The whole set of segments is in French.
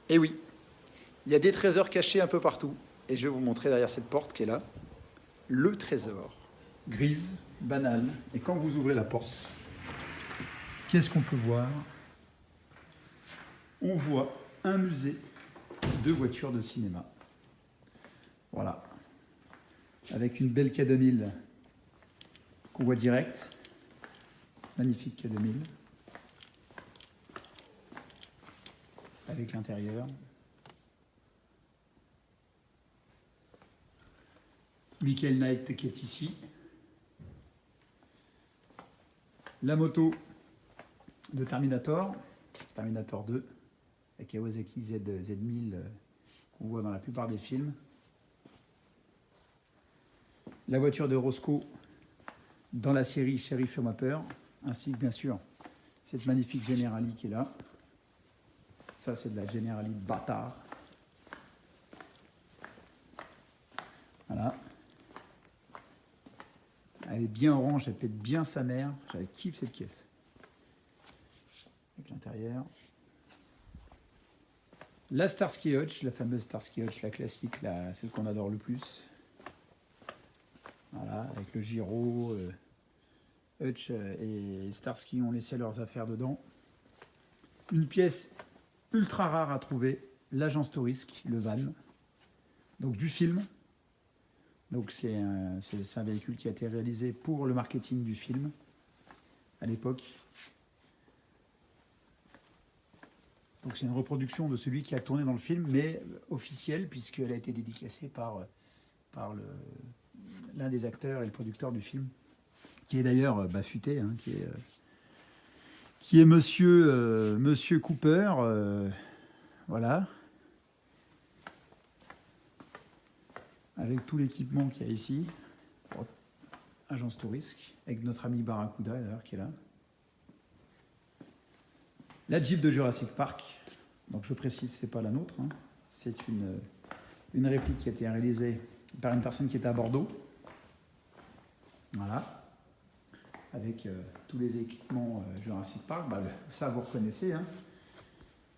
Et oui, il y a des trésors cachés un peu partout. Et je vais vous montrer derrière cette porte qui est là, le trésor. Grise, banale. Et quand vous ouvrez la porte, qu'est-ce qu'on peut voir? On voit un musée de voitures de cinéma. Voilà. Avec une belle K2000 qu'on voit direct. Magnifique K2000. Avec l'intérieur. Michael Knight qui est ici. La moto de Terminator, Terminator 2, avec Kawasaki Z1000 qu'on voit dans la plupart des films. La voiture de Roscoe dans la série Sheriff Fais-moi peur, ainsi que bien sûr cette magnifique Generali qui est là. Ça c'est de la Generali bâtard. Voilà. Elle est bien orange, elle pète bien sa mère. Je kiffe cette caisse. Avec l'intérieur. La Starsky Hutch, la fameuse Starsky Hutch, la classique, celle qu'on adore le plus. Voilà, avec le gyro. Hutch et Starsky ont laissé leurs affaires dedans. Une pièce ultra rare à trouver, l'agence Tourisk, le van. Donc du film. Donc c'est un véhicule qui a été réalisé pour le marketing du film à l'époque. Donc c'est une reproduction de celui qui a tourné dans le film, mais officielle puisqu'elle a été dédicacée par l'un des acteurs et le producteur du film, qui est d'ailleurs futé, hein, qui est Monsieur Cooper, voilà. Avec tout l'équipement qu'il y a ici, agence Tourisk, avec notre ami Barracuda d'ailleurs qui est là. La Jeep de Jurassic Park, donc je précise, c'est pas la nôtre, hein. C'est une réplique qui a été réalisée par une personne qui était à Bordeaux. Voilà. Avec tous les équipements Jurassic Park, ça vous reconnaissez, hein.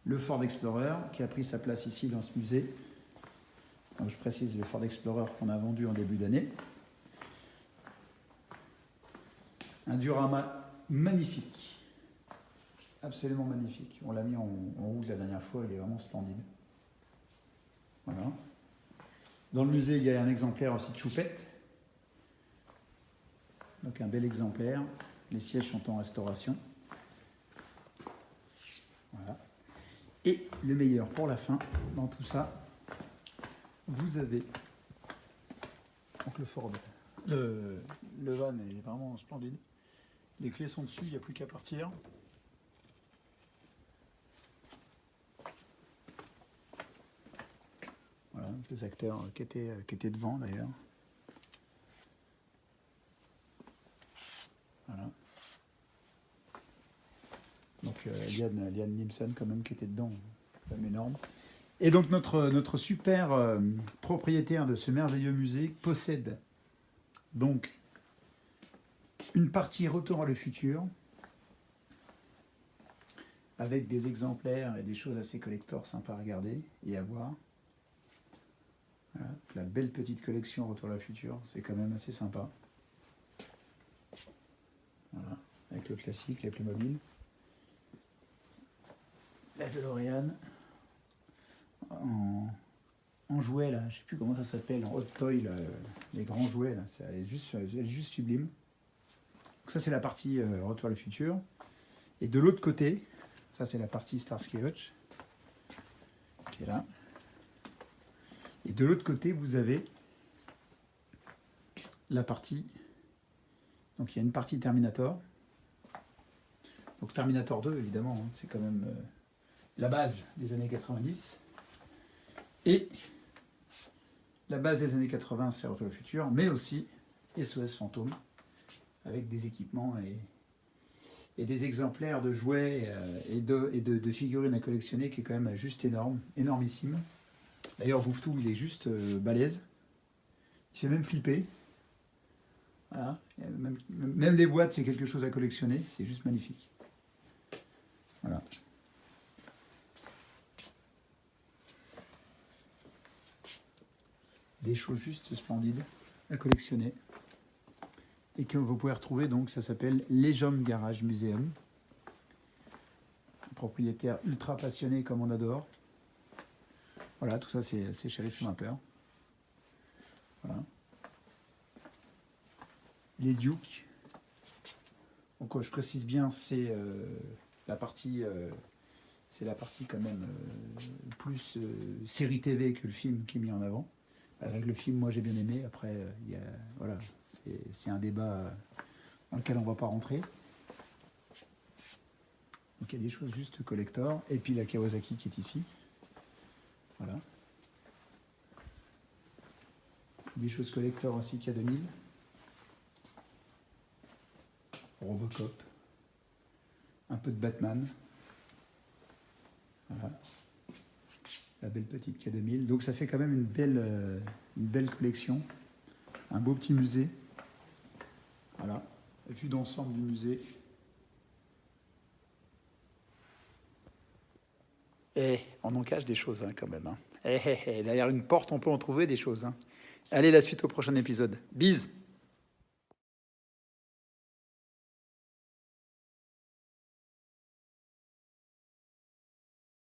Le Ford Explorer qui a pris sa place ici dans ce musée. Donc, je précise le Ford Explorer qu'on a vendu en début d'année. Un diorama magnifique, absolument magnifique. On l'a mis en rouge la dernière fois, il est vraiment splendide. Voilà. Dans le musée, il y a un exemplaire aussi de Choupette. Donc un bel exemplaire. Les sièges sont en restauration. Voilà. Et le meilleur pour la fin, dans tout ça, vous avez donc le Ford. Le van est vraiment splendide. Les clés sont dessus, il n'y a plus qu'à partir. Voilà, les acteurs qui étaient devant d'ailleurs. Voilà. Donc Liam Neeson quand même qui était dedans, quand même énorme. Et donc notre super propriétaire de ce merveilleux musée possède donc une partie Retour à le futur avec des exemplaires et des choses assez collector sympas à regarder et à voir. Voilà, la belle petite collection Retour à le futur, c'est quand même assez sympa. Voilà, avec le classique, les Playmobil. La DeLorean. En jouet là, je sais plus comment ça s'appelle, en hot toy là, les grands jouets là, elle est juste sublime. Donc ça c'est la partie Retour à le futur. Et de l'autre côté, ça c'est la partie Starsky Hutch qui est là. Et de l'autre côté vous avez la partie, donc il y a une partie Terminator. Donc Terminator 2 évidemment, hein, c'est quand même la base des années 90. Et la base des années 80, c'est Retour au futur, mais aussi SOS Fantôme, avec des équipements et des exemplaires de jouets et de figurines à collectionner qui est quand même juste énorme, énormissime. D'ailleurs, Bouffetou, il est juste balèze. Il fait même flipper. Voilà. Même les boîtes, c'est quelque chose à collectionner. C'est juste magnifique. Voilà. des choses juste splendides à collectionner. Et que vous pouvez retrouver, donc ça s'appelle Legend Garage Museum. Un propriétaire ultra passionné comme on adore. Voilà, tout ça c'est Sheriff Schumacher. Voilà. Les Duke. Donc je précise bien, c'est la partie quand même plus série TV que le film qui est mis en avant. Avec le film, moi j'ai bien aimé. Après, voilà, c'est un débat dans lequel on ne va pas rentrer. Donc il y a des choses juste collector. Et puis la Kawasaki qui est ici. Voilà. Des choses collector aussi K2000. Robocop. Un peu de Batman. Voilà. La belle petite K2000. Donc ça fait quand même une belle collection. Un beau petit musée. Voilà. Vue d'ensemble du musée. Et on en cache des choses hein, quand même. Hein. Derrière une porte, on peut en trouver des choses. Hein. Allez, la suite au prochain épisode. Bise!